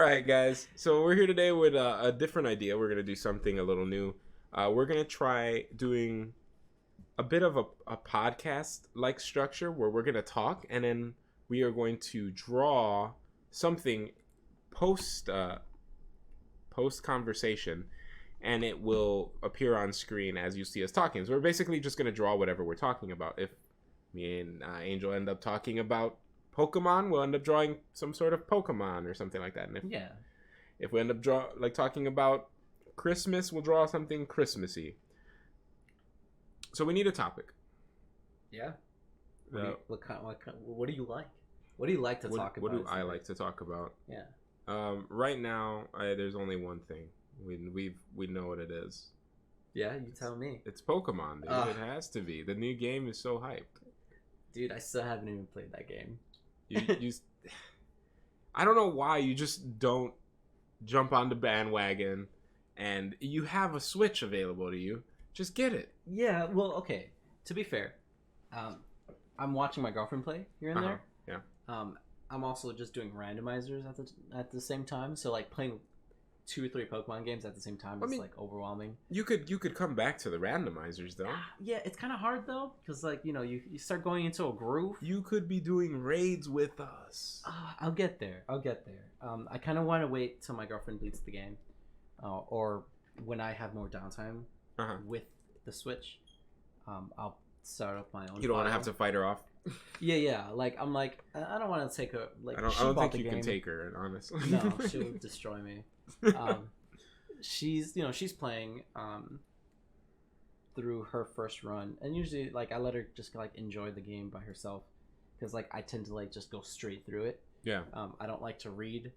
right, guys. So we're here today with a different idea. We're gonna do something a little new. We're gonna try doing a bit of a podcast-like structure where we're gonna talk, and then we are going to draw something post conversation, and it will appear on screen as you see us talking. So we're basically just gonna draw whatever we're talking about. If me and Angel end up talking about Pokemon, we'll end up drawing some sort of Pokemon or something like that. And if we end up talking about Christmas, we'll draw something Christmassy. So we need a topic. Yeah. What do you like? What do you like to talk about? What do I like to talk about? Yeah. Right now, there's only one thing. We know what it is. Yeah, you tell me. It's Pokemon, dude. It has to be. The new game is so hyped. Dude, I still haven't even played that game. You I don't know why you just don't jump on the bandwagon, and you have a Switch available to you. Just get it. Yeah, well, okay. To be fair, I'm watching my girlfriend play here and there. Yeah. I'm also just doing randomizers at the same time. So like playing 2 or 3 Pokemon games at the same time is like overwhelming. You could come back to the randomizers though. Yeah, it's kind of hard though, because like you start going into a groove. You could be doing raids with us. I'll get there. I kind of want to wait till my girlfriend beats the game, or when I have more downtime with the Switch. I'll start up my own. You don't want to have to fight her off. Yeah. Like I'm like I don't want to take her. Like I don't think you can take her, honestly. No, she'll destroy me. She's playing through her first run, and usually like I let her just like enjoy the game by herself, because like I tend to like just go straight through it. Yeah. I don't like to read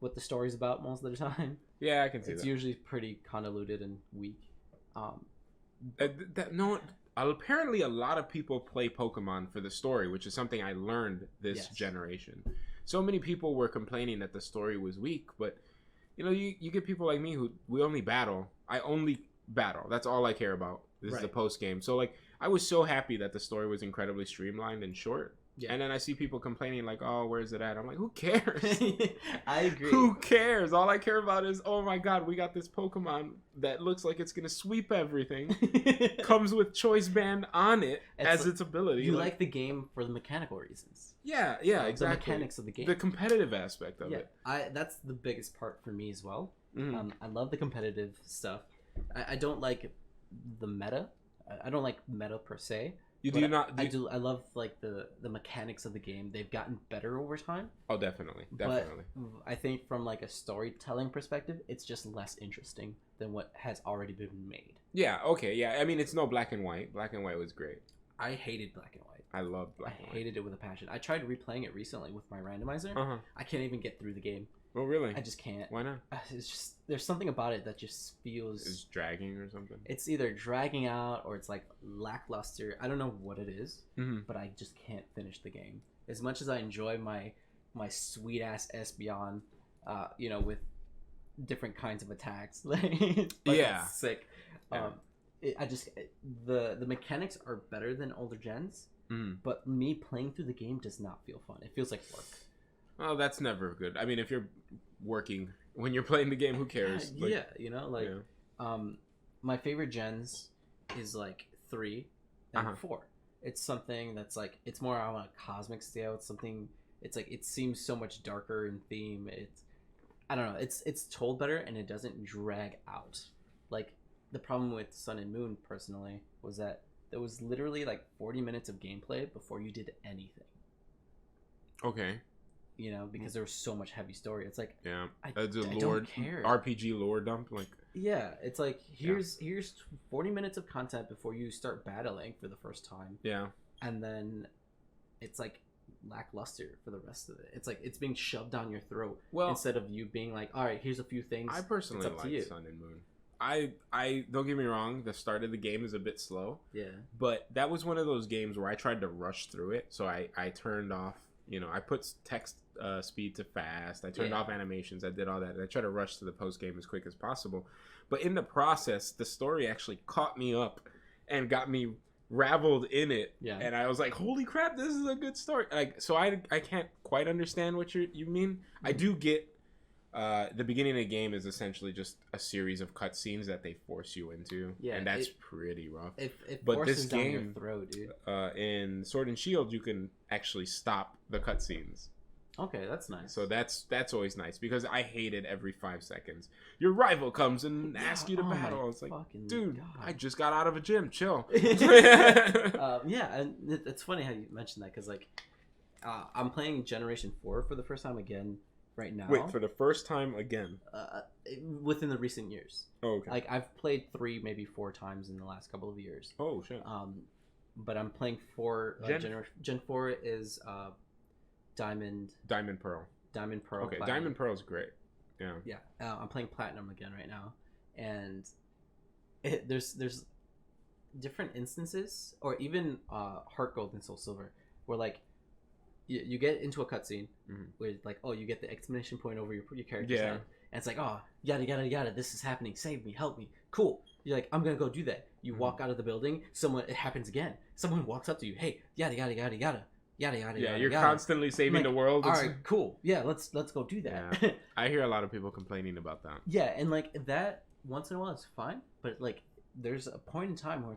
what the story's about most of the time. Yeah, I can see it's usually pretty convoluted and weak. Apparently a lot of people play Pokemon for the story, which is something I learned this generation. So many people were complaining that the story was weak, but you get people like me who we only battle. I only battle. That's all I care about. This is the post game. So like I was so happy that the story was incredibly streamlined and short. Yeah. And then I see people complaining like, "Oh, where's it at?" I'm like, "Who cares?" I agree. Who cares? All I care about is, "Oh my god, we got this Pokemon that looks like it's gonna sweep everything." Comes with Choice Band on it as its ability. You like the game for the mechanical reasons. Yeah, exactly. The mechanics of the game. The competitive aspect of it. That's the biggest part for me as well. Mm-hmm. I love the competitive stuff. I don't like the meta. I don't like meta per se. I love like the mechanics of the game. They've gotten better over time. Oh, definitely. But I think from like a storytelling perspective, it's just less interesting than what has already been made. Yeah. Okay. Yeah. I mean, it's no Black and White. Black and White was great. I hated Black and White. I love Black and White. I hated it with a passion. I tried replaying it recently with my randomizer. I can't even get through the game. Oh, really? I just can't. Why not? It's just there's something about it that just feels... It's dragging or something? It's either dragging out or it's like lackluster. I don't know what it is, but I just can't finish the game. As much as I enjoy my sweet-ass Espeon, with different kinds of attacks. It's sick. The mechanics are better than older gens, but me playing through the game does not feel fun. It feels like work. Oh, that's never good. I mean, if you're working when you're playing the game, who cares? My favorite gens is like 3 and 4. It's something that's like it's more on a cosmic scale. It's like it seems so much darker in theme. I don't know. It's told better and it doesn't drag out. Like the problem with Sun and Moon personally was that there was literally like 40 minutes of gameplay before you did anything. Okay. Because there was so much heavy story. It's like I don't care. RPG lore dump, like it's like here's 40 minutes of content before you start battling for the first time. Yeah, and then it's like lackluster for the rest of it. It's like it's being shoved down your throat instead of you being like, all right, here's a few things. I personally like Sun and Moon. I don't get me wrong, the start of the game is a bit slow. Yeah, but that was one of those games where I tried to rush through it, so I turned off. I put text speed to fast. I turned off animations. I did all that. And I tried to rush to the post game as quick as possible. But in the process, the story actually caught me up and got me raveled in it. Yeah. And I was like, holy crap, this is a good story. Like, so I can't quite understand what you mean. I do get The beginning of the game is essentially just a series of cutscenes that they force you into, and that's pretty rough. But this game, down your throat, dude. In Sword and Shield, you can actually stop the cutscenes. Okay, that's nice. So that's always nice because I hate it every 5 seconds. Your rival comes and asks you to battle. It's like, dude, God. I just got out of a gym. Chill. Yeah, and it's funny how you mentioned that because like I'm playing Generation 4 for the first time again right now. Wait, for the first time again? Within the recent years. Oh, okay. Like I've played 3, maybe 4 times in the last couple of years. Oh shit. But I'm playing 4. Gen 4 is Diamond Pearl. Okay, Platinum. Diamond Pearl is great. Yeah. Yeah. I'm playing Platinum again right now, and there's different instances, or even Heart Gold and Soul Silver, where like you get into a cutscene where like, oh, you get the exclamation point over your character's head, and it's like, oh, yada yada yada, this is happening, save me, help me, cool. You're like, I'm gonna go do that. You walk out of the building, it happens again. Someone walks up to you, hey, yada yada yada yada. Yada yada yeah, yada. You're constantly saving the world. All right, cool. Yeah, let's go do that. Yeah. I hear a lot of people complaining about that. Yeah, and like that once in a while is fine, but like there's a point in time where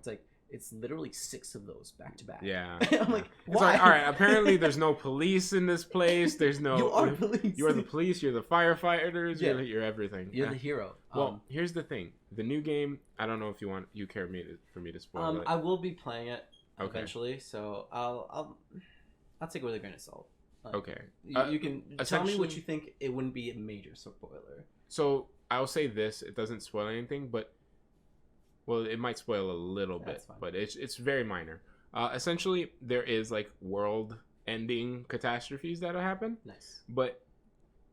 it's literally 6 of those back to back. Yeah. I'm like, why? It's like, all right, apparently there's no police in this place. There's no. You are police. You are the police. You're the firefighters. Yeah. You're everything. You're the hero. Well, here's the thing. The new game. I don't know if you care for me to spoil it. I will be playing it eventually, so I'll take it with a grain of salt. Okay. You can tell me what you think. It wouldn't be a major spoiler. So I'll say this: it doesn't spoil anything, but it might spoil a little bit, but it's very minor. Essentially, there is like world-ending catastrophes that'll happen. Nice. But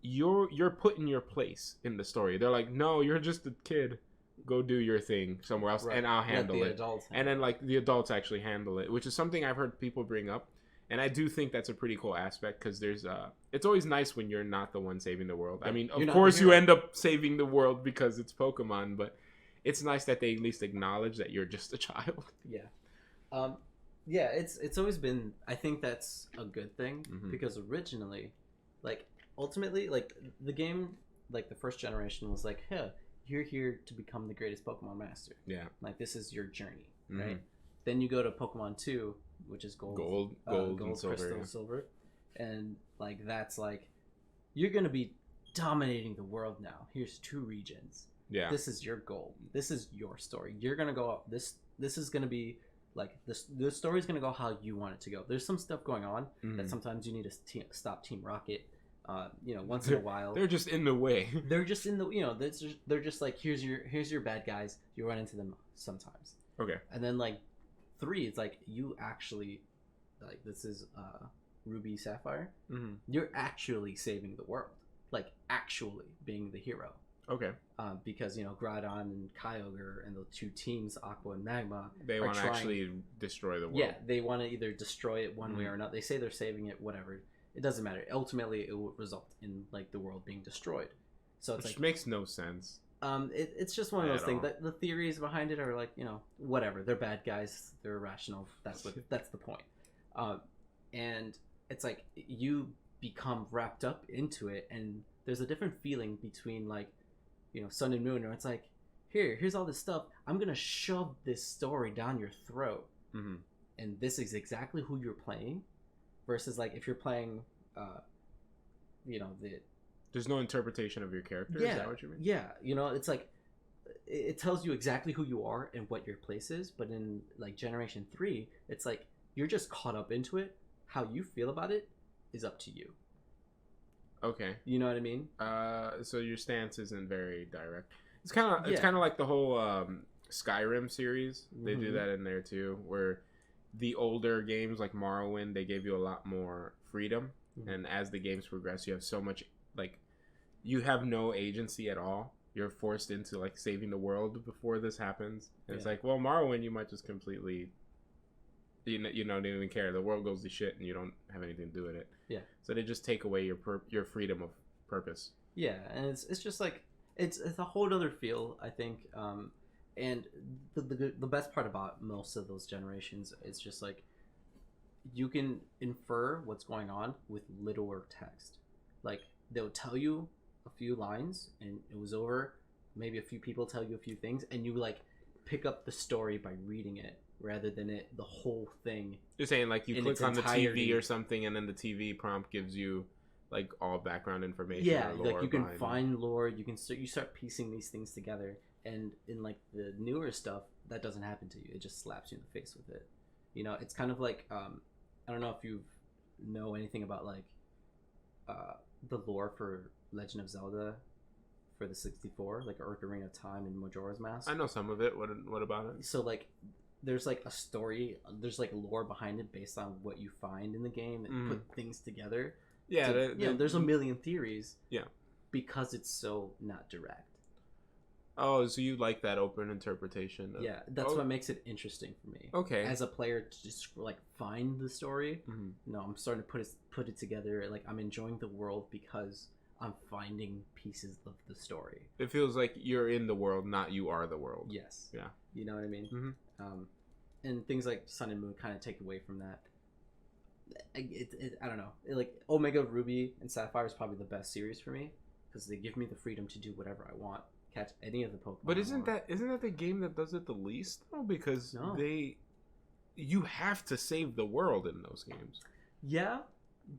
you're put in your place in the story. They're like, no, you're just a kid. Go do your thing somewhere else, and I'll handle it. And then like the adults actually handle it, which is something I've heard people bring up. And I do think that's a pretty cool aspect because it's always nice when you're not the one saving the world. I mean, of course you end up saving the world because it's Pokemon, but it's nice that they at least acknowledge that you're just a child. Yeah. Yeah, it's always been, I think that's a good thing because originally, like, ultimately, like, the game, like, the first generation was like, hey, you're here to become the greatest Pokemon master. Yeah. Like, this is your journey, right? Then you go to Pokemon 2, which is gold, and silver, crystal, silver, and like that's like you're gonna be dominating the world now. Here's 2 regions. Yeah, this is your goal. This is your story. You're gonna go up. This is gonna be like this. The story's gonna go how you want it to go. There's some stuff going on that sometimes you need to stop Team Rocket. Once in a while, they're just in the way. They're just in the they're just like here's your bad guys. You run into them sometimes. Okay, and then like 3, it's like you actually, like this is Ruby Sapphire. You're actually saving the world, like actually being the hero. Okay. Because Groudon and Kyogre and the 2 teams, Aqua and Magma, they want to actually destroy the world. Yeah, they want to either destroy it one way or not. They say they're saving it, whatever. It doesn't matter. Ultimately, it will result in like the world being destroyed. So it's which makes no sense. It's just one of those things that the theories behind it are like, whatever. They're bad guys. They're irrational. That's the point. And it's like you become wrapped up into it, and there's a different feeling between like, Sun and Moon, where it's like, here's all this stuff. I'm gonna shove this story down your throat, and this is exactly who you're playing, versus like if you're playing, There's no interpretation of your character. Yeah, is that what you mean? Yeah, it's like it tells you exactly who you are and what your place is. But in like Generation 3, it's like you're just caught up into it. How you feel about it is up to you. Okay. You know what I mean? So your stance isn't very direct. It's kind of like the whole Skyrim series. They do that in there too, where the older games like Morrowind, they gave you a lot more freedom, and as the games progress, you have so much like. You have no agency at all. You're forced into like saving the world before this happens. And it's like, well, Morrowind, you might just completely, don't even care. The world goes to shit, and you don't have anything to do with it. Yeah. So they just take away your freedom of purpose. Yeah, and it's just like it's a whole other feel, I think. And the best part about most of those generations is just like you can infer what's going on with little or text. Like they'll tell you a few lines and it was over. Maybe a few people tell you a few things, and you like pick up the story by reading it rather than the whole thing. You're saying like you click on the TV or something, and then the TV prompt gives you like all background information. Yeah, like you can find lore. You start piecing these things together, and in like the newer stuff, that doesn't happen to you. It just slaps you in the face with it. You know, it's kind of like I don't know if you know anything about like the lore for Legend of Zelda for the 64, like Ocarina of Time and Majora's Mask. I know some of it. What about it? So like there's like a story, there's like lore behind it based on what you find in the game and put things together. Yeah, so, there's a million theories. Yeah, because it's so not direct. Oh, so you like that open interpretation? Yeah, that's what makes it interesting for me. Okay, as a player to just like find the story. No, I'm starting to put it together. Like I'm enjoying the world because I'm finding pieces of the story. It feels like you're in the world, not you are the world. Yes. Yeah. You know what I mean? And things like Sun and Moon kind of take away from that. I don't know. Like Omega Ruby and Sapphire is probably the best series for me because they give me the freedom to do whatever I want, catch any of the Pokemon. But isn't that the game that does it the least though? Because you have to save the world in those games. Yeah.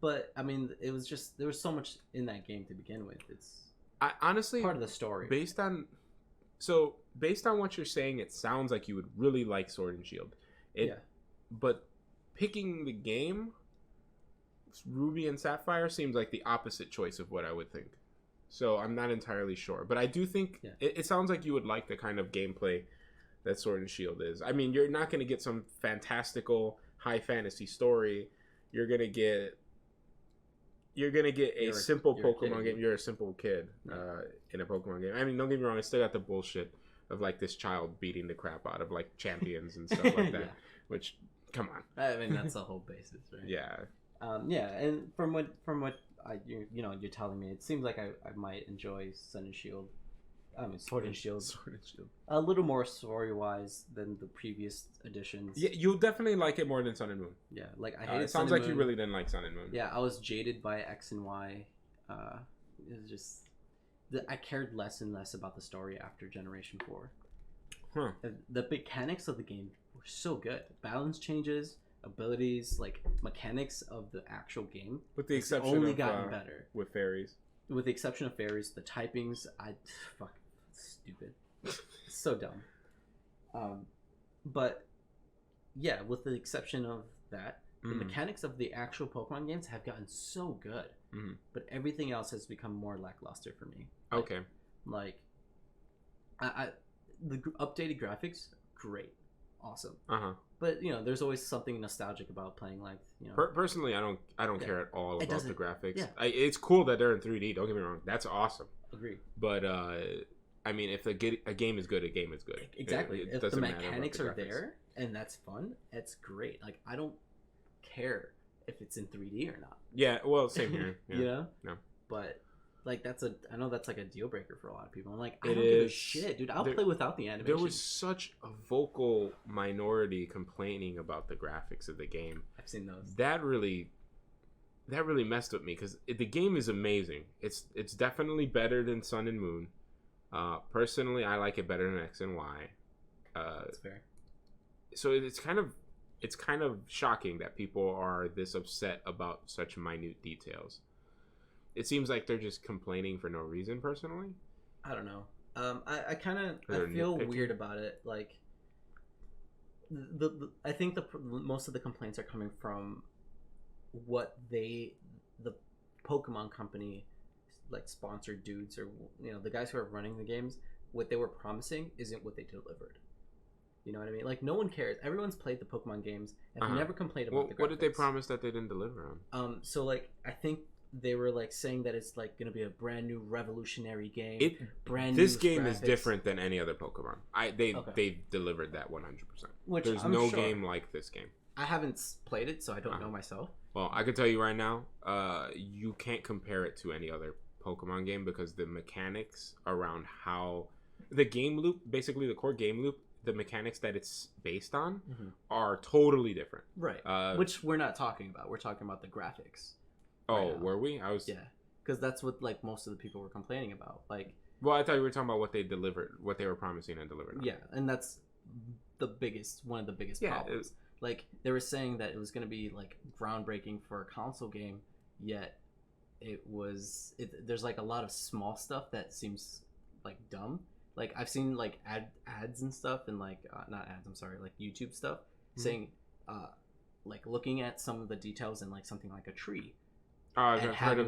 But I mean, it was just there was so much in that game to begin with. I honestly part of the story. Based on what you're saying, it sounds like you would really like Sword and Shield. But picking the game, Ruby and Sapphire seems like the opposite choice of what I would think. So I'm not entirely sure, but I do think it sounds like you would like the kind of gameplay that Sword and Shield is. I mean, you're not going to get some fantastical high fantasy story. You're gonna get a simple Pokemon game. You're a simple kid in a Pokemon game. I mean, don't get me wrong. I still got the bullshit of like this child beating the crap out of like champions and stuff like that. Which, come on. I mean, that's the whole basis, right? Yeah. And from what you're telling me, it seems like I might enjoy Sun and Shield. I mean, Sword and Shield. A little more story-wise than the previous editions. Yeah, you'll definitely like it more than Sun and Moon. Yeah, like I hated it sounds like you really didn't like Sun and Moon. Yeah, I was jaded by X and Y. It was just I cared less and less about the story after Generation 4. Huh. The mechanics of the game were so good. Balance changes, abilities, like mechanics of the actual game. With the exception only gotten better. With fairies. With the exception of fairies, the typings, stupid. So dumb. But yeah, with the exception of that, the mechanics of the actual Pokemon games have gotten so good. But everything else has become more lackluster for me. Okay. Like the updated graphics, great. Awesome. But there's always something nostalgic about playing like personally, I don't care at all about the graphics. Yeah. It's cool that they're in 3D. Don't get me wrong, that's awesome. Agree. But I mean, if a game is good, a game is good. Exactly. If the mechanics are there and that's fun, it's great. Like I don't care if it's in 3D or not. Yeah. Well, same here. Yeah. No. But like I know that's like a deal breaker for a lot of people. I'm like, I don't give a shit, dude. I'll play without the animation. There was such a vocal minority complaining about the graphics of the game. I've seen those. That really messed with me because the game is amazing. It's definitely better than Sun and Moon. Personally, I like it better than X and Y. That's fair. So it's kind of shocking that people are this upset about such minute details. It seems like they're just complaining for no reason. Personally, I don't know. I feel weird about it. Like I think most of the complaints are coming from what the Pokemon company, like sponsored dudes or the guys who are running the games, what they were promising isn't what they delivered. You know what I mean? Like no one cares. Everyone's played the Pokemon games and never complained about the graphics. What did they promise that they didn't deliver on? So like I think they were like saying that it's like going to be a brand new revolutionary game. This game is different than any other Pokemon. They delivered that 100%. There's no game like this game. I haven't played it, so I don't know myself. Well, I can tell you right now, you can't compare it to any other Pokemon game because the mechanics around how the game loop, basically the core game loop, the mechanics that it's based on are totally different. Right. Which we're not talking about. We're talking about the graphics. Oh, were we? Yeah. because that's what like most of the people were complaining about. Like, well, I thought you were talking about what they delivered, what they were promising and delivered. Yeah, and that's one of the biggest problems. Like they were saying that it was going to be like groundbreaking for a console game, yet there's like a lot of small stuff that seems like dumb. Like I've seen like ads and stuff and like not ads, I'm sorry, like YouTube stuff saying like looking at some of the details in like something like a tree. I've heard of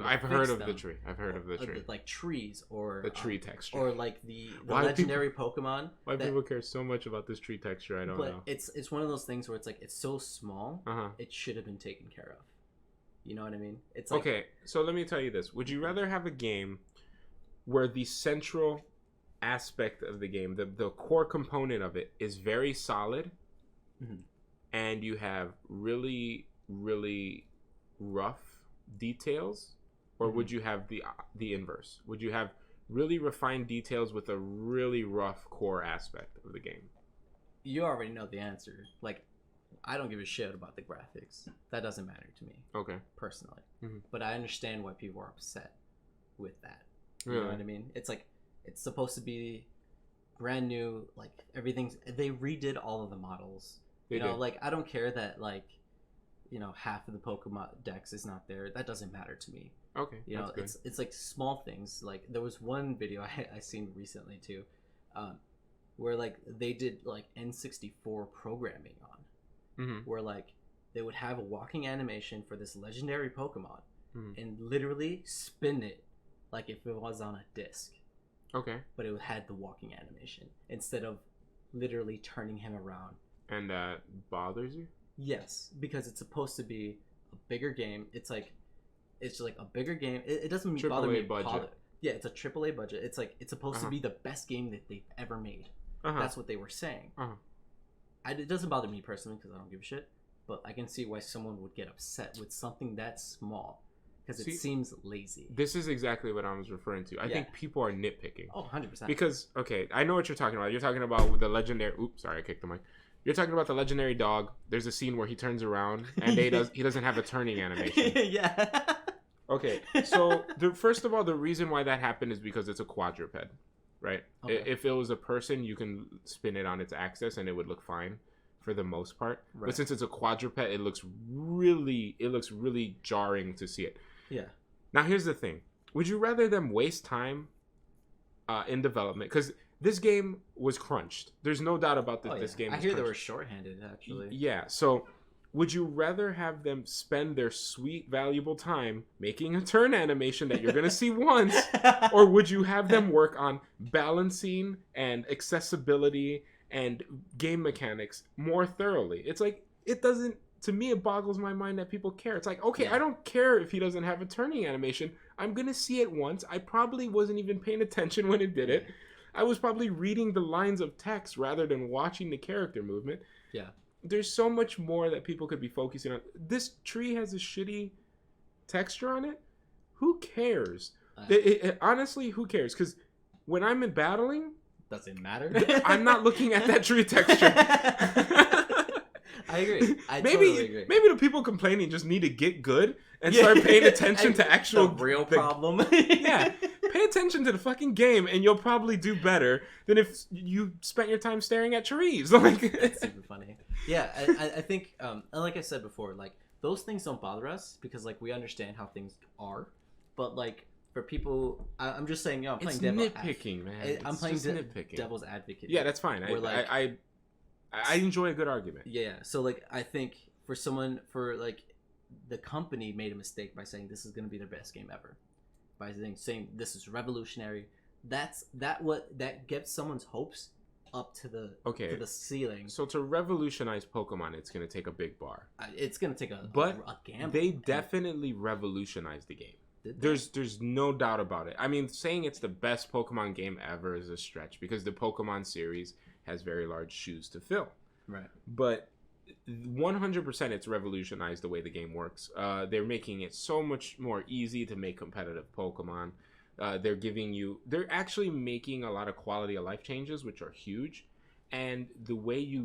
the tree. I've heard of the tree. Like trees or the tree texture, or like the legendary Pokemon. Why people care so much about this tree texture? I don't know. It's one of those things where it's like it's so small, it should have been taken care of. You know what I mean? It's like, okay. So let me tell you this: would you rather have a game where the central aspect of the game, the core component of it, is very solid, and you have really, really rough details, or would you have the inverse? Would you have really refined details with a really rough core aspect of the game? You already know the answer. Like, I don't give a shit about the graphics. That doesn't matter to me. Okay. Personally. But I understand why people are upset with that. You know what I mean? It's like, it's supposed to be brand new, like they redid all of the models. You know, like I don't care that like, you know, half of the Pokemon Dex is not there. That doesn't matter to me. Okay. You know, it's like small things. Like there was one video I seen recently too, where like they did like N64 programming on, where like they would have a walking animation for this legendary Pokemon and literally spin it like if it was on a disc. Okay. But it had the walking animation instead of literally turning him around. And that bothers you? Yes, because it's supposed to be a bigger game. It's like a bigger game. It doesn't bother me. Budget. Yeah, it's a AAA budget. It's like it's supposed to be the best game that they've ever made. That's what they were saying. It doesn't bother me personally because I don't give a shit. But I can see why someone would get upset with something that small because it seems lazy. This is exactly what I was referring to. I think people are nitpicking. Oh, 100%. Because okay, I know what you're talking about. You're talking about the legendary. Oops, sorry, I kicked the mic. You're talking about the legendary dog. There's a scene where he turns around and he doesn't have a turning animation. Yeah. Okay, so first of all, the reason why that happened is because it's a quadruped, right? Okay. If it was a person, you can spin it on its axis and it would look fine for the most part. Right. But since it's a quadruped, it looks really jarring to see it. Yeah. Now here's the thing: would you rather them waste time in development? Because this game was crunched. There's no doubt about this. This game. I hear they were shorthanded, actually. Yeah. So, would you rather have them spend their sweet, valuable time making a turn animation that you're gonna see once, or would you have them work on balancing and accessibility and game mechanics more thoroughly? It's like it doesn't. To me, it boggles my mind that people care. It's like, okay, I don't care if he doesn't have a turning animation. I'm gonna see it once. I probably wasn't even paying attention when it did it. I was probably reading the lines of text rather than watching the character movement. Yeah. There's so much more that people could be focusing on. This tree has a shitty texture on it. Who cares? Honestly, who cares? Because when I'm in battling... Does it matter? I'm not looking at that tree texture. I agree. I totally agree. Maybe the people complaining just need to get good and start paying attention to actual... The real problem. Yeah. Pay attention to the fucking game and you'll probably do better than if you spent your time staring at trees. Like, that's super funny. Yeah, I think, like I said before, like, those things don't bother us because, like, we understand how things are. But, like, for people... I'm just saying, I'm playing nitpicking, man. I'm playing devil's advocate. Yeah, that's fine. I enjoy a good argument. Yeah, so, like, I think for the company made a mistake by saying this is going to be their best game ever. By saying this is revolutionary, that gets someone's hopes up to the ceiling. So to revolutionize Pokemon, it's going to take a big bar. It's going to take a gamble. They definitely revolutionized the game. There's no doubt about it. I mean, saying it's the best Pokemon game ever is a stretch because the Pokemon series has very large shoes to fill. Right. But 100% it's revolutionized the way the game works. They're making it so much more easy to make competitive Pokemon. They're actually making a lot of quality of life changes, which are huge. And the way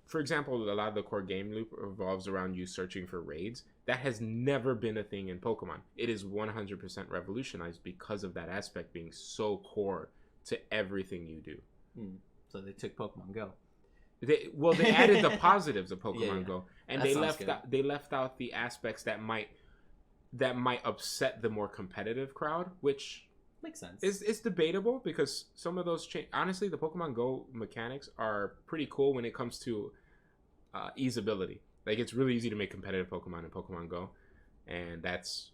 for example, a lot of the core game loop revolves around you searching for raids. that has never been a thing in Pokemon. It is 100% revolutionized because of that aspect being so core to everything you do. So they took Pokemon Go. They added the positives of Pokemon Go, and That they left out the aspects that might upset the more competitive crowd, which makes sense. It's debatable because some of those honestly, the Pokemon Go mechanics are pretty cool when it comes to easeability. Like, it's really easy to make competitive Pokemon in Pokemon Go, and that's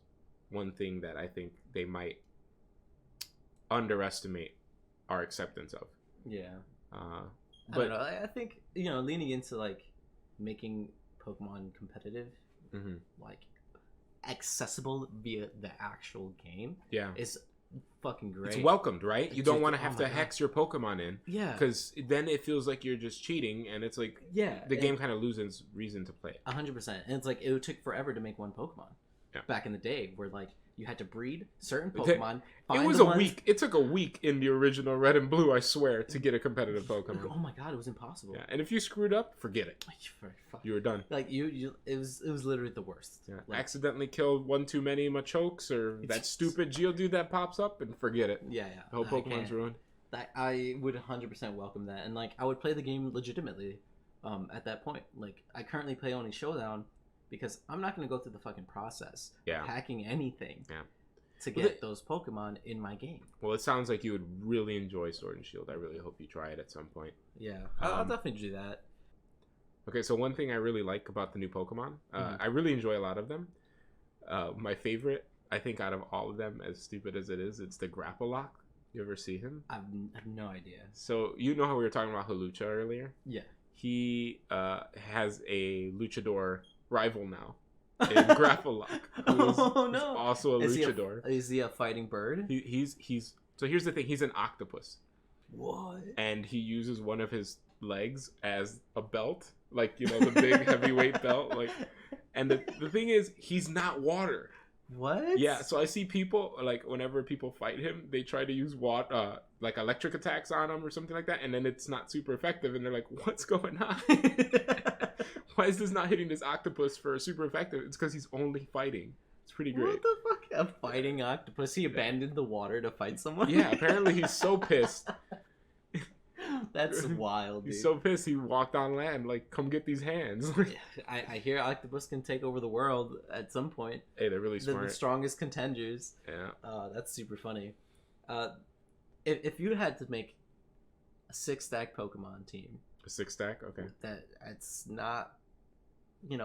one thing that I think they might underestimate our acceptance of. Yeah. But I don't know. I think, leaning into like making Pokemon competitive, like accessible via the actual game, is fucking great. It's welcomed, right? You don't want to have to hex your Pokemon in, because then it feels like you're just cheating, and it's like the game kind of loses reason to play it. 100%, and it's like it took forever to make one Pokemon back in the day, where like you had to breed certain Pokemon. It was a week. It took a week in the original Red and Blue, I swear, to get a competitive Pokemon. Oh my god, it was impossible. Yeah, and if you screwed up, forget it. You were done. Like it was literally the worst. Yeah. Like, accidentally killed one too many Machokes or that stupid Geodude that pops up, and forget it. Yeah. The whole Pokemon's ruined. I would 100% welcome that, and like I would play the game legitimately. At that point, like I currently play only Showdown because I'm not going to go through the fucking process of hacking anything. Yeah. To get those Pokemon in my game. Well, it sounds like you would really enjoy Sword and Shield. I really hope you try it at some point. Yeah, I'll definitely do that. Okay, so one thing I really like about the new Pokemon, I really enjoy a lot of them. My favorite, I think, out of all of them, as stupid as it is, it's the Grapploct. You ever see him? I have no idea. So, you know how we were talking about Hawlucha earlier? Yeah. He has a Luchador rival now. In Grapploct, who's also a luchador. Is he a fighting bird? He's so here's the thing. He's an octopus. What? And he uses one of his legs as a belt, like the big heavyweight belt. Like, and the thing is, he's not water. What? Yeah. So I see people like whenever people fight him, they try to use like electric attacks on him or something like that, and then it's not super effective, and they're like, "What's going on?" Why is this not hitting this octopus for super effective? It's because he's only fighting. It's pretty great. What the fuck? A fighting octopus? He abandoned the water to fight someone? Yeah, apparently he's so pissed. That's wild, dude. He's so pissed he walked on land. Like, come get these hands. I hear octopus can take over the world at some point. Hey, they're really smart. They're the strongest contenders. Yeah. That's super funny. If you had to make a 6-stack Pokemon team. A 6-stack? Okay. That's not...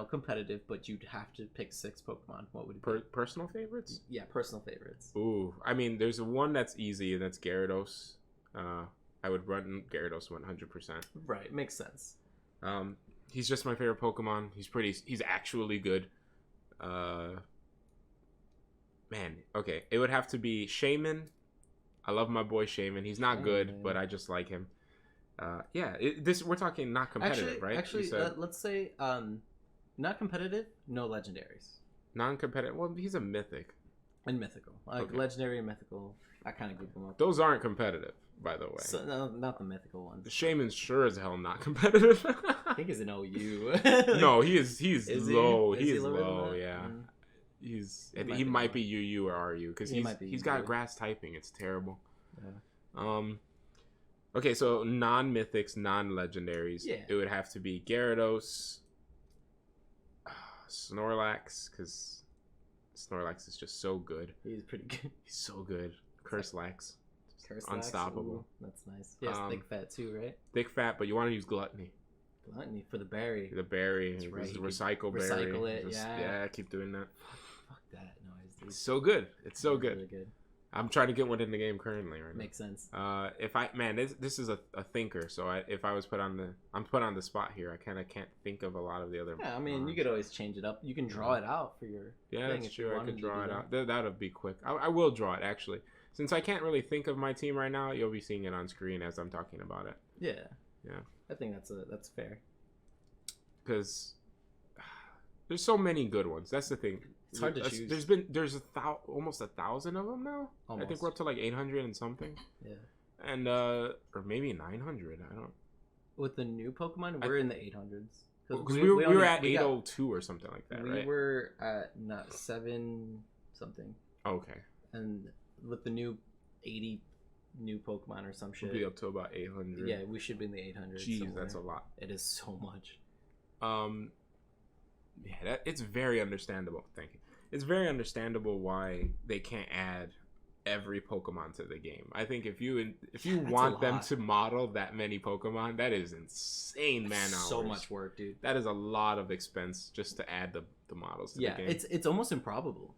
competitive, but you'd have to pick 6 Pokemon. What would it be? Personal favorites? Yeah, personal favorites. Ooh, I mean, there's one that's easy, and that's Gyarados. I would run Gyarados 100%. Right, makes sense. He's just my favorite Pokemon. He's actually good. Man, okay, it would have to be Shaman. I love my boy Shaman. He's not good, but I just like him. We're talking not competitive, right? Actually, let's say not competitive, no legendaries. Non-competitive. Well, he's a mythic. And mythical, legendary and mythical. I kind of group them up. Those aren't competitive, by the way. So, no, not the mythical ones. The Shaman's sure as hell not competitive. I think he's an OU. No, he's low. He is low. Yeah. He might be UU or RU because he's got grass typing. It's terrible. Yeah. Okay, so non-mythics, non-legendaries. Yeah. It would have to be Gyarados, Snorlax, because Snorlax is just so good. He's pretty good. He's so good. Curslax. Unstoppable. Ooh, that's nice. Yes, thick fat too, right? Thick fat, but you want to use Gluttony. Gluttony for the berry. The berry. That's right. Recycle berry. Recycle it, Yeah, keep doing that. Fuck that noise, dude. It's so good. It's so good. Really good. I'm trying to get one in the game currently right now. Makes sense. This is a thinker, so if I was put on the spot here, I kind of can't think of a lot of the other. Yeah, I mean, you could always change it up. You can draw it out for your. Yeah, that's true. I could draw it out. That'll be quick. I will draw it actually. Since I can't really think of my team right now, you'll be seeing it on screen as I'm talking about it. Yeah. I think that's fair. Because there's so many good ones. That's the thing. It's hard to choose. There's almost 1,000 of them now. Almost. I think we're up to like 800 and something. Yeah. And or maybe 900. I don't. With the new Pokemon, we're in the 800s. Because we were at 802 or something like that, right? We were at not 7 something. Okay. And with the new 80 new Pokemon or some shit, we'll be up to about 800. Yeah, we should be in the 800s. Jeez, somewhere. That's a lot. It is so much. Yeah, it's very understandable. Thank you. It's very understandable why they can't add every Pokemon to the game. I think if you want them to model that many Pokemon, that is insane man hours. So much work, dude. That is a lot of expense just to add the models to the game. Yeah, it's almost improbable.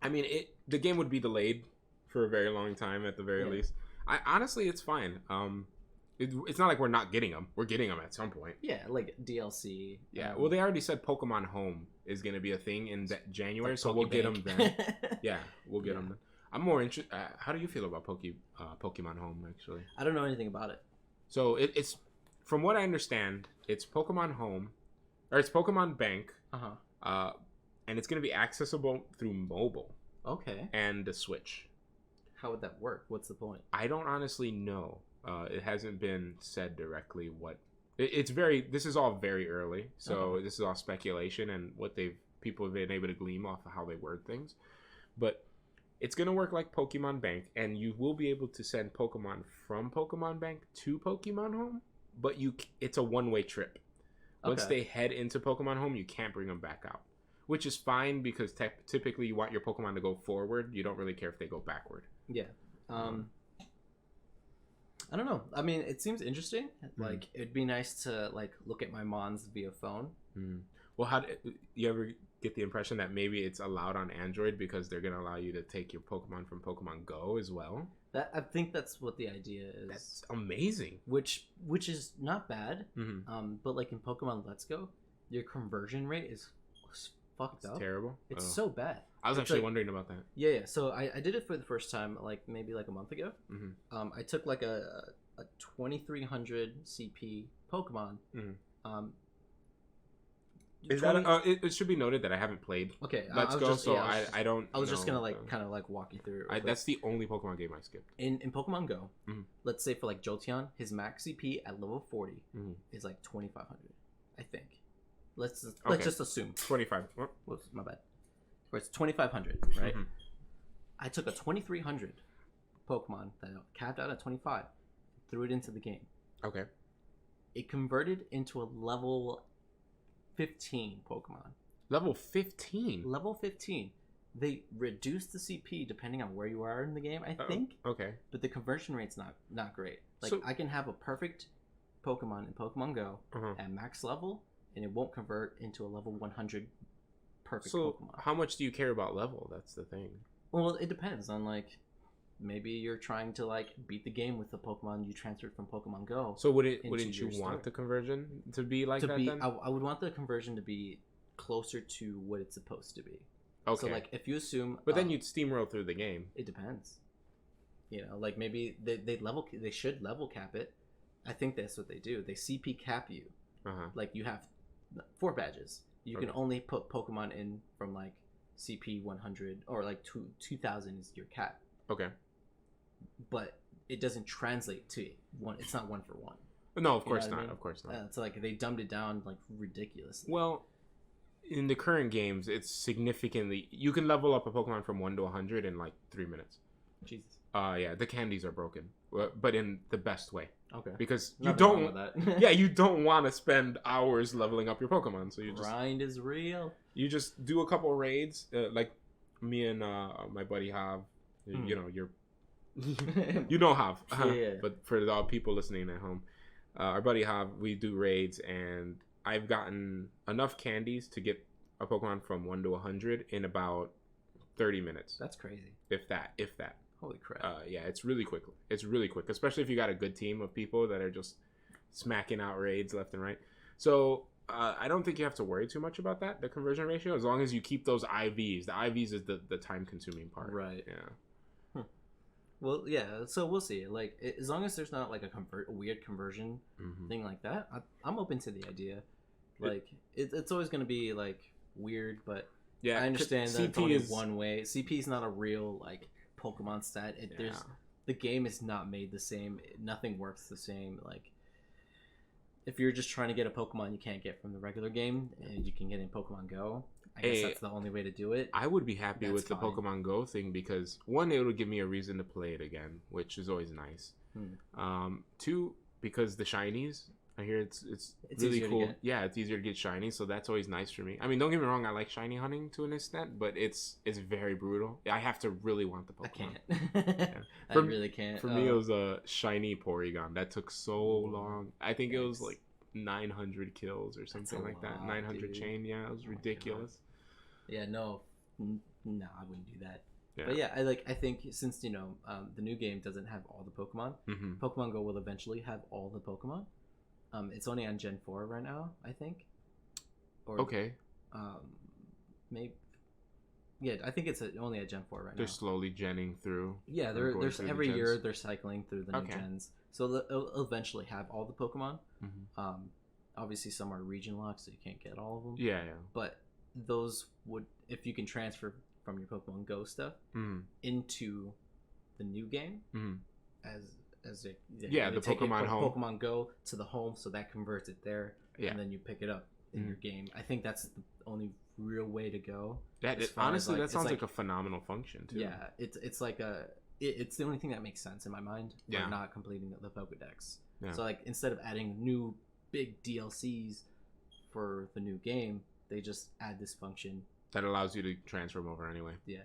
I mean, the game would be delayed for a very long time at the very least. Honestly, it's fine. It's not like we're not getting them. We're getting them at some point. Yeah, like DLC. Yeah, well, they already said Pokemon Home is going to be a thing in January, so we'll get them then. Yeah, we'll get them then. I'm more interested. How do you feel about Pokemon Home, actually? I don't know anything about it. So it's, from what I understand, it's Pokemon Home, or it's Pokemon Bank. And it's going to be accessible through mobile. Okay. And the Switch. How would that work? What's the point? I don't honestly know. It hasn't been said directly what this is all very early, so this is all speculation and what people have been able to glean off of how they word things. But it's gonna work like Pokemon Bank, and you will be able to send Pokemon from Pokemon Bank to Pokemon Home, but it's a one-way trip. Once they head into Pokemon Home, you can't bring them back out, which is fine because typically you want your Pokemon to go forward. You don't really care if they go backward. Yeah. I don't know. I mean, it seems interesting. Like, it'd be nice to like look at my Mons via phone. Well, how do you ever get the impression that maybe it's allowed on Android because they're gonna allow you to take your Pokemon from Pokemon Go as well? I think that's what the idea is. That's amazing. Which is not bad. But like in Pokemon Let's Go, your conversion rate is fucked up. Terrible. It's so bad. I was actually wondering about that. Yeah. So I did it for the first time maybe a month ago. I took a 2300 CP Pokemon. Is that it should be noted that I haven't played Let's Go, so I don't. I was just gonna kind of walk you through it. That's the only Pokemon game I skipped. In Pokemon Go, let's say for Jolteon, his max CP at level 40 is 2500, I think. Let's just assume 25. Whoops, my bad. It's 2500, right? I took a 2300 Pokemon that capped out at 25, threw it into the game. Okay. It converted into a level 15 Pokemon. Level 15? Level 15. They reduced the CP depending on where you are in the game, I think. Okay. But the conversion rate's not great. I can have a perfect Pokemon in Pokemon Go at max level, and it won't convert into a level 100 perfect Pokemon. How much do you care about level? That's the thing. Well, it depends on maybe you're trying to beat the game with the Pokemon you transferred from Pokemon Go. So wouldn't you want the conversion to be like that then? I would want the conversion to be closer to what it's supposed to be. Okay. So if you assume, but then you'd steamroll through the game. It depends. Maybe they should level cap it. I think that's what they do. They CP cap you. You have 4 badges. You can only put Pokemon in from CP 100 or 2000 is your cap. Okay. But it doesn't translate to one. It's not 1 for 1. No, of course not. I mean? Of course not. It's they dumbed it down ridiculously. Well, in the current games, it's significantly. You can level up a Pokemon from 1 to 100 in 3 minutes. Jesus. Yeah, the candies are broken, but in the best way. Okay. Because you don't. You don't want to spend hours leveling up your Pokemon, so you just grind is real. You just do a couple raids, like me and my buddy have. You know, you know Hav. Yeah. But for the people listening at home, our buddy Hav, we do raids, and I've gotten enough candies to get a Pokemon from 1 to 100 in about 30 minutes. That's crazy. If that. Holy crap. Yeah, it's really quick. It's really quick, especially if you got a good team of people that are just smacking out raids left and right. So I don't think you have to worry too much about that, the conversion ratio, as long as you keep those IVs. The IVs is the time-consuming part. Right. Yeah. Well, yeah, so we'll see. As long as there's not a weird conversion thing like that, I'm open to the idea. It's always going to be weird, but yeah, I understand that it's only one way. CP is not a real Pokemon stat. The game is not made the same. Nothing works the same. if you're just trying to get a Pokemon you can't get from the regular game and you can get in Pokemon Go, I guess that's the only way to do it. I would be happy with the Pokemon Go thing because one, it would give me a reason to play it again, which is always nice. Two, because the shinies, I hear it's really cool. Yeah, it's easier to get shiny, so that's always nice for me. I mean, don't get me wrong, I like shiny hunting to an extent, but it's very brutal. I have to really want the Pokemon. I can't. Yeah. I really can't. For me, it was a shiny Porygon. That took so long. I think it was like 900 kills or something like that. 900 chain. Yeah, it was ridiculous. Yeah, no, I wouldn't do that. Yeah. But yeah, I think since the new game doesn't have all the Pokemon, Pokemon Go will eventually have all the Pokemon. It's only on Gen 4 right now, I think. Okay. Maybe. Yeah, I think it's only at Gen 4 right now. They're slowly genning through. Yeah, there's every year they're cycling through the new gens. So they'll eventually have all the Pokemon. Obviously, some are region locked, so you can't get all of them. Yeah. But those would, if you can transfer from your Pokemon Go stuff into the new game, as the Pokemon Home, Pokemon Go to the home, so that converts it there, and then you pick it up in your game. I think that's the only real way to go. Yeah, honestly, that sounds like a phenomenal function too. Yeah, it's like it's the only thing that makes sense in my mind. Yeah, not completing the Pokédex. Yeah. So like instead of adding new big DLCs for the new game, they just add this function that allows you to transfer them over anyway. Yeah.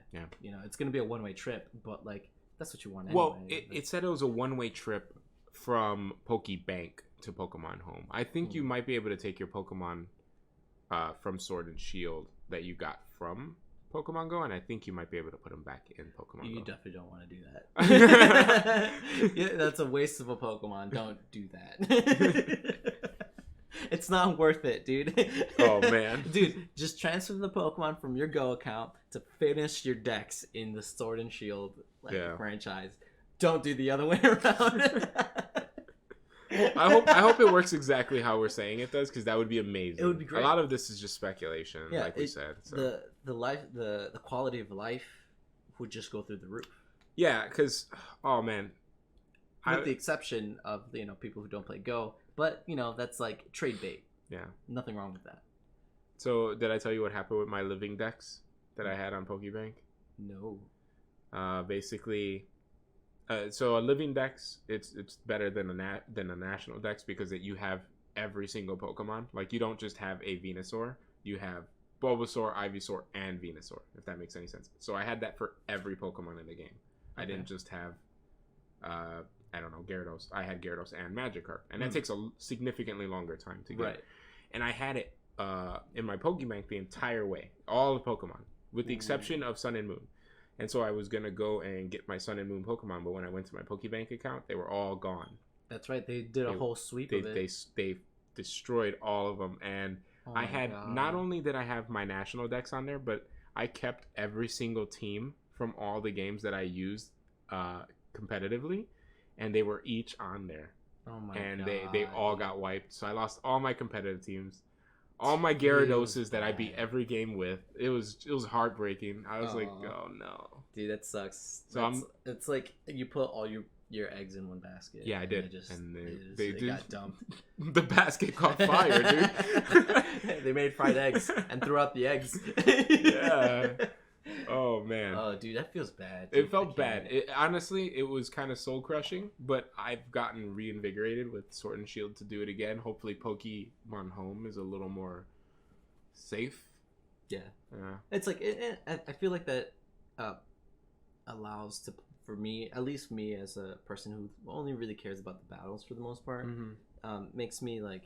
It's gonna be a one-way trip, but like that's what you want anyway. Well, it said it was a one-way trip from Pokebank to Pokemon Home. I think you might be able to take your Pokemon from Sword and Shield that you got from Pokemon Go, and I think you might be able to put them back in Pokemon Go. You definitely don't want to do that. Yeah, that's a waste of a Pokemon. Don't do that. It's not worth it, dude. Oh, man. Dude, just transfer the Pokemon from your Go account to finish your decks in the Sword and Shield franchise. Don't do the other way around. I hope it works exactly how we're saying it does, because that would be amazing. It would be great. A lot of this is just speculation, like we said. So. The quality of life would just go through the roof. Yeah, because with the exception of people who don't play Go, but that's like trade bait. Yeah, nothing wrong with that. So did I tell you what happened with my living decks that I had on Pokebank? No. Basically. So a living dex, it's better than a national dex because you have every single Pokemon. Like you don't just have a Venusaur, you have Bulbasaur, Ivysaur, and Venusaur. If that makes any sense. So I had that for every Pokemon in the game. Okay. I didn't just have, Gyarados. I had Gyarados and Magikarp, and that takes a significantly longer time to get. Right. And I had it in my Pokebank the entire way, all the Pokemon, with the exception of Sun and Moon. And so I was going to go and get my Sun and Moon Pokemon, but when I went to my Pokebank account, they were all gone. That's right. They did a whole sweep of it. They destroyed all of them. And not only did I have my national decks on there, but I kept every single team from all the games that I used competitively, and they were each on there. Oh my and God. And they all got wiped. So I lost all my competitive teams. All my Gyaradoses that I beat every game with, it was heartbreaking. I was like, oh no, dude, that sucks. So it's like you put all your eggs in one basket. Yeah, I did, and they got dumped. The basket caught fire, dude. They made fried eggs and threw out the eggs. Yeah. Oh man. Oh dude, that feels bad. Dude. It felt bad. Honestly, it was kind of soul crushing, but I've gotten reinvigorated with Sword and Shield to do it again. Hopefully Pokemon Home is a little more safe. Yeah. It's like I feel like that allows for me, at least me as a person who only really cares about the battles for the most part, makes me like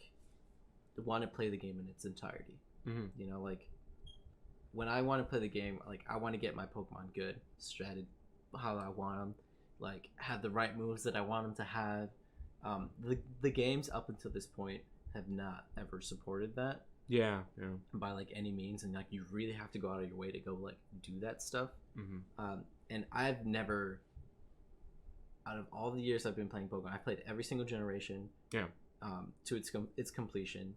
want to play the game in its entirety. Like when I want to play the game, like I want to get my Pokemon good, stratted how I want them, like have the right moves that I want them to have. The games up until this point have not ever supported that. Yeah. By like any means, and like you really have to go out of your way to go like do that stuff. And I've never, out of all the years I've been playing Pokemon, I've played every single generation. Yeah. To its completion.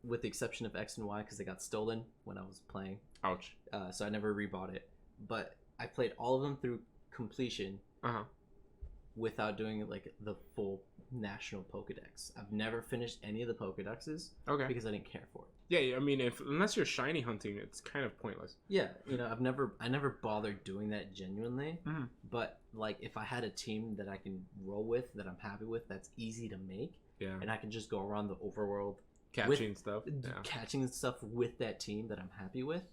With the exception of X and Y, because they got stolen when I was playing. Ouch. So I never rebought it. But I played all of them through completion. without doing like the full national Pokedex. I've never finished any of the Pokedexes Okay. because I didn't care for it. Yeah, I mean, unless you're shiny hunting, it's kind of pointless. Yeah, I never bothered doing that genuinely. Mm-hmm. But like, if I had a team that I can roll with, that I'm happy with, that's easy to make, Yeah. and I can just go around the overworld Catching stuff. catching stuff with that team that I'm happy with,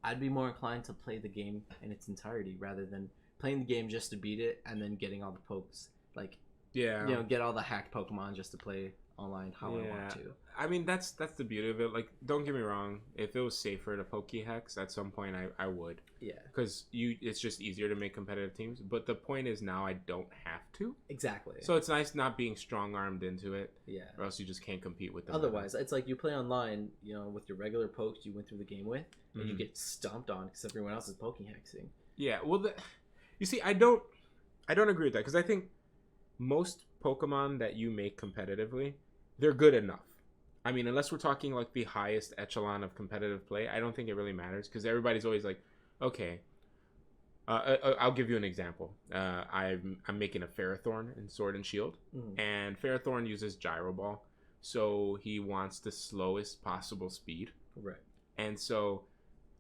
I'd be more inclined to play the game in its entirety rather than playing the game just to beat it and then getting all the pokes. Like, Yeah. get all the hacked Pokemon just to play online how I want to. I mean, that's the beauty of it. Like, don't get me wrong. If it was safer to Pokehex, at some point I would. Yeah. Because it's just easier to make competitive teams. But the point is now I don't have to. Exactly. So it's nice not being strong-armed into it. Yeah. Or else you just can't compete with them. Otherwise, it's like you play online, with your regular pokes you went through the game with, and you get stomped on because everyone else is Pokehexing. Yeah. Well, you see, I don't agree with that because I think most Pokemon that you make competitively, they're good enough. I mean, unless we're talking like the highest echelon of competitive play, I don't think it really matters because everybody's always like, okay, I'll give you an example. I'm making a Ferrothorn in Sword and Shield, and Ferrothorn uses Gyro Ball, so he wants the slowest possible speed. Right. And so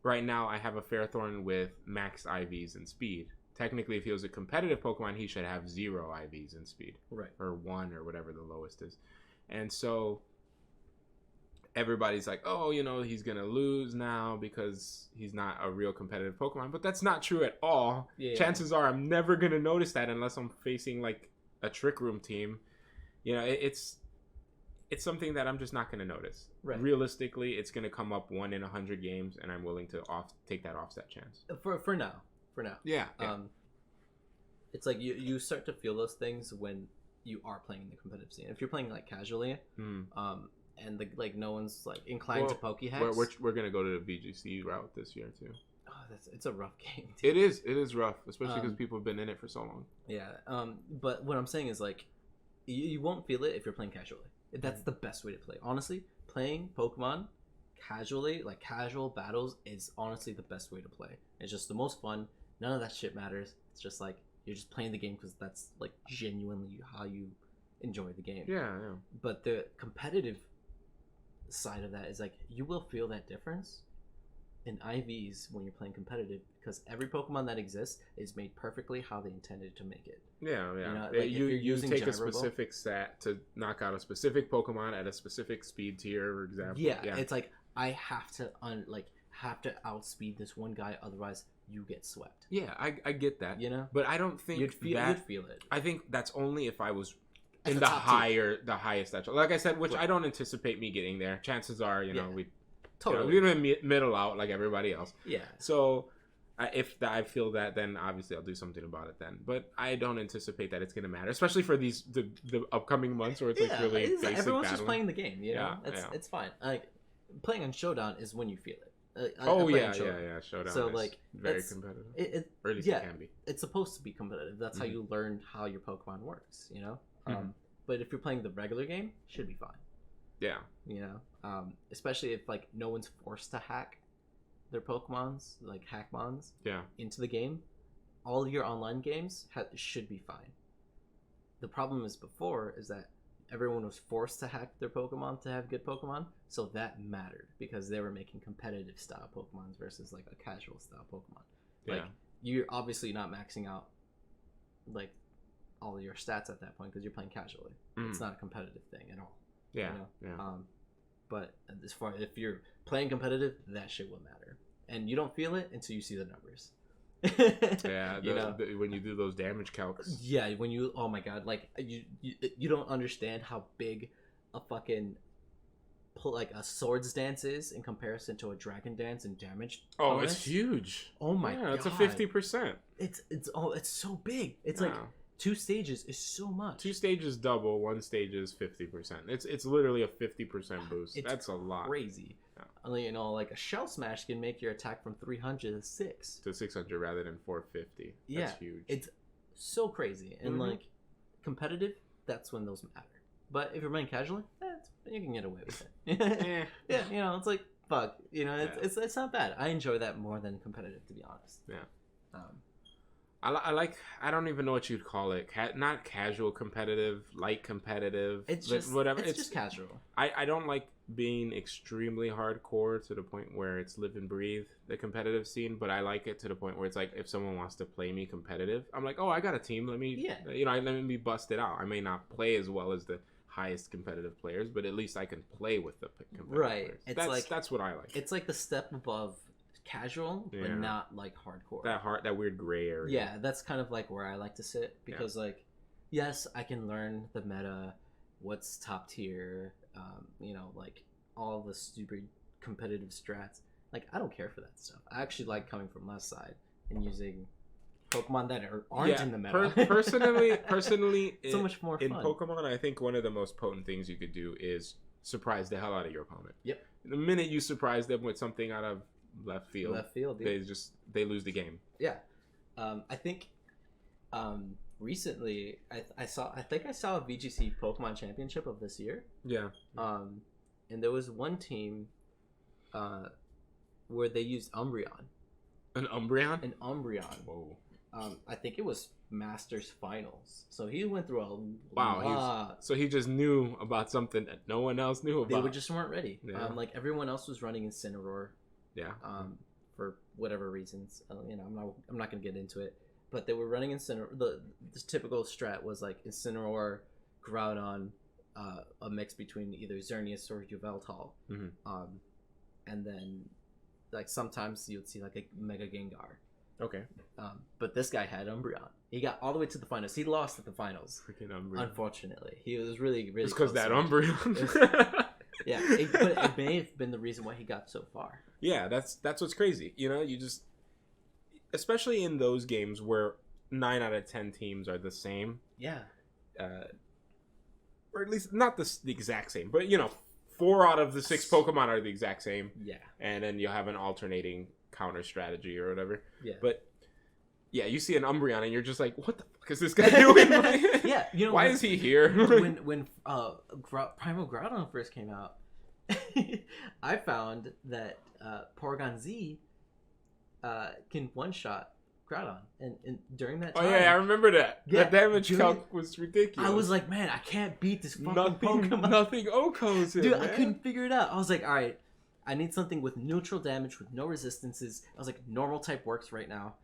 right now I have a Ferrothorn with max IVs and speed. Technically, if he was a competitive Pokemon, he should have 0 IVs in speed. Right. Or 1 or whatever the lowest is. And so everybody's like, oh, he's going to lose now because he's not a real competitive Pokemon. But that's not true at all. Yeah. Chances are I'm never going to notice that unless I'm facing like a Trick Room team. It's something that I'm just not going to notice. Right. Realistically, it's going to come up 1 in 100 games, and I'm willing to take that offset chance. For now. Yeah. It's like you start to feel those things when you are playing the competitive scene. If you're playing like casually, and no one's like inclined to Pokehex. We're gonna go to the VGC route this year too. Oh, it's a rough game. Too. It is rough, especially because people have been in it for so long. Yeah. But what I'm saying is like, you won't feel it if you're playing casually. That's the best way to play. Honestly, playing Pokemon casually, like casual battles, is honestly the best way to play. It's just the most fun. None of that shit matters. It's just like you're just playing the game because that's like genuinely how you enjoy the game. Yeah. But the competitive side of that is like you will feel that difference in IVs when you're playing competitive because every Pokemon that exists is made perfectly how they intended to make it. Yeah. You take a specific stat to knock out a specific Pokemon at a specific speed tier, for example. Yeah. It's like I have to outspeed this one guy, otherwise you get swept. Yeah, I get that. But I don't think you'd feel it. I think that's only if I was in the highest echelon. Like I said, which I don't anticipate me getting there. Chances are, we totally we're middle out like everybody else. Yeah. So if I feel that, then obviously I'll do something about it then. But I don't anticipate that it's going to matter, especially for the upcoming months where it's like really basic everyone's battling. just playing the game. It's fine. Like playing on Showdown is when you feel it. Showdown. So like very competitive. Or at least it can be. It's supposed to be competitive. That's how you learn how your Pokemon works. But if you're playing the regular game, it should be fine. Yeah. Especially if like no one's forced to hack their Pokemons, like Hackmons, into the game. All your online games should be fine. The problem is that everyone was forced to hack their Pokemon to have good Pokemon, so that mattered because they were making competitive style Pokemons versus like a casual style Pokemon. Like you're obviously not maxing out like all of your stats at that point because you're playing casually. It's not a competitive thing at all. But as far if you're playing competitive, that shit will matter, and you don't feel it until you see the numbers. When you do those damage calcs. Yeah, when you oh my god, like you don't understand how big a fucking like a Swords Dance is in comparison to a Dragon Dance in damage. Oh, it's huge. Oh my god, it's a 50%. It's so big. It's like 2 stages is so much. 2 stages double, 1 stage is 50%. It's literally a 50% boost. That's a lot. Crazy. Yeah. Like a Shell Smash can make your attack from 300 to 600 rather than 450. That's huge. It's so crazy. And like competitive, that's when those matter. But if you're playing casually, you can get away with it. Yeah, it's like fuck. It's not bad. I enjoy that more than competitive, to be honest. Yeah. I like. I don't even know what you'd call it. Not casual competitive, light competitive. It's just whatever. It's just casual. I don't like being extremely hardcore to the point where it's live and breathe the competitive scene, but I like it to the point where it's like if someone wants to play me competitive, I'm like, oh, I got a team. Let me, let me bust it out. I may not play as well as the highest competitive players, but at least I can play with the competitive players. That's what I like. It's like the step above casual, but not like hardcore. That weird gray area. Yeah, that's kind of like where I like to sit because like, yes, I can learn the meta, what's top tier, like all the stupid competitive strats. Like I don't care for that stuff. I actually like coming from left side and using Pokemon that aren't in the meta. personally, so much more fun. In Pokemon, I think one of the most potent things you could do is surprise the hell out of your opponent. Yep. The minute you surprise them with something out of left field, they lose the game. Yeah. I think recently I saw a VGC Pokemon Championship of this year. Yeah. And there was one team where they used Umbreon. An Umbreon? An Umbreon. Whoa. I think it was Masters Finals. So he went through a lot. So he just knew about something that no one else knew about. They just weren't ready. Yeah. Like everyone else was running Incineroar. Yeah. For whatever reasons, I'm not gonna get into it. But they were running Incineroar. The typical strat was like Incineroar, Groudon, a mix between either Xerneas or Yveltal. Mm-hmm. And then like sometimes you'd see like a Mega Gengar. Okay. But this guy had Umbreon. He got all the way to the finals. He lost at the finals. Freaking Umbreon. Unfortunately, he was really It's because that Umbreon. Yeah, but it may have been the reason why he got so far. Yeah, that's what's crazy. You just, especially in those games where 9 out of 10 teams are the same. Yeah. Or at least not the exact same, but 4 out of the 6 Pokemon are the exact same. Yeah. And then you have an alternating counter strategy or whatever. Yeah. But yeah, you see an Umbreon and you're just like, what the fuck is this guy doing? Yeah. Why is he here? when Primal Groudon first came out, I found that Porygon Z can one-shot Groudon, and during that time, I remember that. Yeah, that damage calc was ridiculous. I was like, man, I can't beat this fucking Pokemon. Nothing OHKOs him, dude. man. I couldn't figure it out. I was like, all right, I need something with neutral damage with no resistances. I was like, normal type works right now.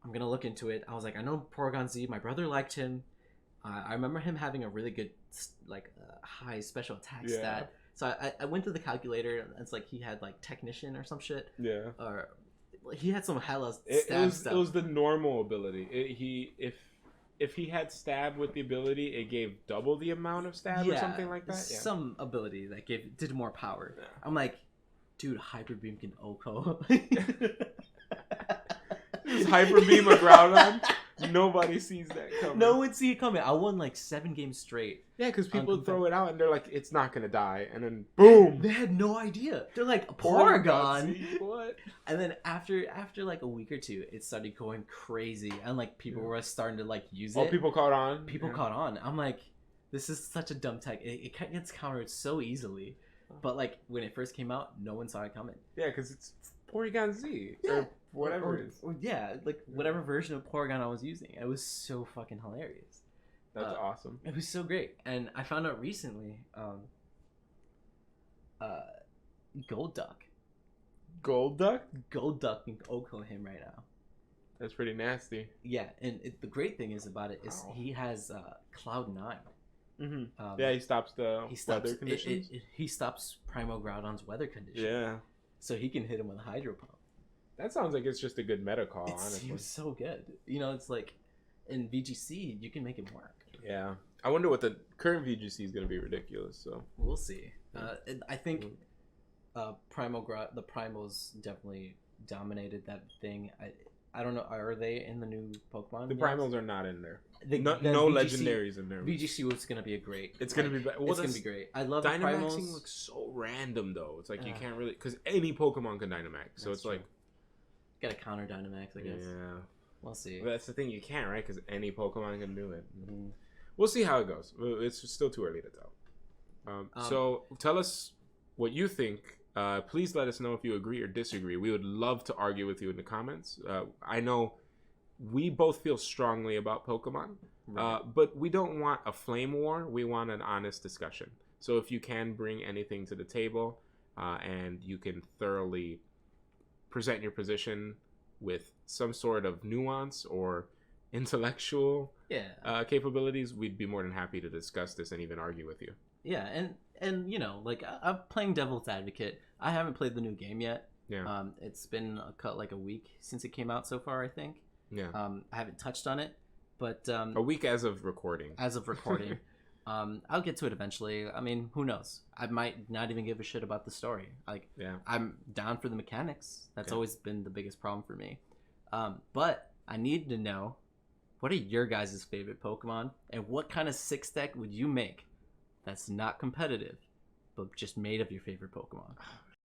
I'm gonna look into it. I was like, I know Porygon Z. My brother liked him. I remember him having a really good, high special attack stat. So I went to the calculator, and it's like he had like Technician or some shit. Yeah. Or he had some hella stab stuff. It was the normal ability. If he had stab with the ability, it gave double the amount of stab or something like that. Yeah. Some ability that did more power. Yeah. I'm like, dude, Hyper Beam can OHKO. Hyper Beam a Groudon. Nobody sees that coming. No one see it coming. I won like 7 games straight. Yeah, because people throw it out and they're like, it's not gonna die, and then boom. They had no idea. They're like, Porygon. What? And then after like a week or two, it started going crazy, and like people were starting to like use it. Oh, people caught on. People caught on. I'm like, this is such a dumb tech. It gets countered so easily. But like when it first came out, no one saw it coming. Yeah, because it's Porygon Z. Yeah. Or whatever it is. Like whatever version of Porygon I was using. It was so fucking hilarious. That's awesome. It was so great. And I found out recently, Golduck. Golduck? Golduck can OHKO him right now. That's pretty nasty. Yeah, and the great thing is about it is he has Cloud9. Mm-hmm. Yeah, he stops weather conditions. He stops Primal Groudon's weather conditions. Yeah. So he can hit him with a Hydro Pump. That sounds like it's just a good meta call, honestly. It seems so good. It's like in VGC, you can make it work. Yeah. I wonder what the current VGC is going to be ridiculous, so. We'll see. I think the Primals definitely dominated that thing. I don't know. Are they in the new Pokemon? The Primals are not in there. No VGC, legendaries in there. VGC was going to be a great. It's going to be. Well, it's going to be great. I love Dynamaxing Primals. looks so random though. It's like you can't really because any Pokemon can Dynamax. So it's true. Like got to counter Dynamax, I guess. Yeah. We'll see. But that's the thing. You can't, right? Because any Pokemon can do it. Mm-hmm. We'll see how it goes. It's still too early to tell. So tell us what you think. Please let us know if you agree or disagree. We would love to argue with you in the comments. I know we both feel strongly about Pokemon, Right. but we don't want a flame war. We want an honest discussion. So if you can bring anything to the table, and you can thoroughly present your position with some sort of nuance or intellectual Yeah. capabilities, we'd be more than happy to discuss this and even argue with you. Yeah, and you know, like I'm playing devil's advocate. I haven't played the new game yet. Yeah. It's been like a week since it came out so far, I think. Yeah. I haven't touched on it, but a week as of recording. I'll get to it eventually. I mean, who knows? I might not even give a shit about the story. Like, yeah, I'm down for the mechanics. That's always been the biggest problem for me. But I need to know, what are your guys' favorite Pokemon, and what kind of 6 deck would you make that's not competitive, but just made of your favorite Pokemon?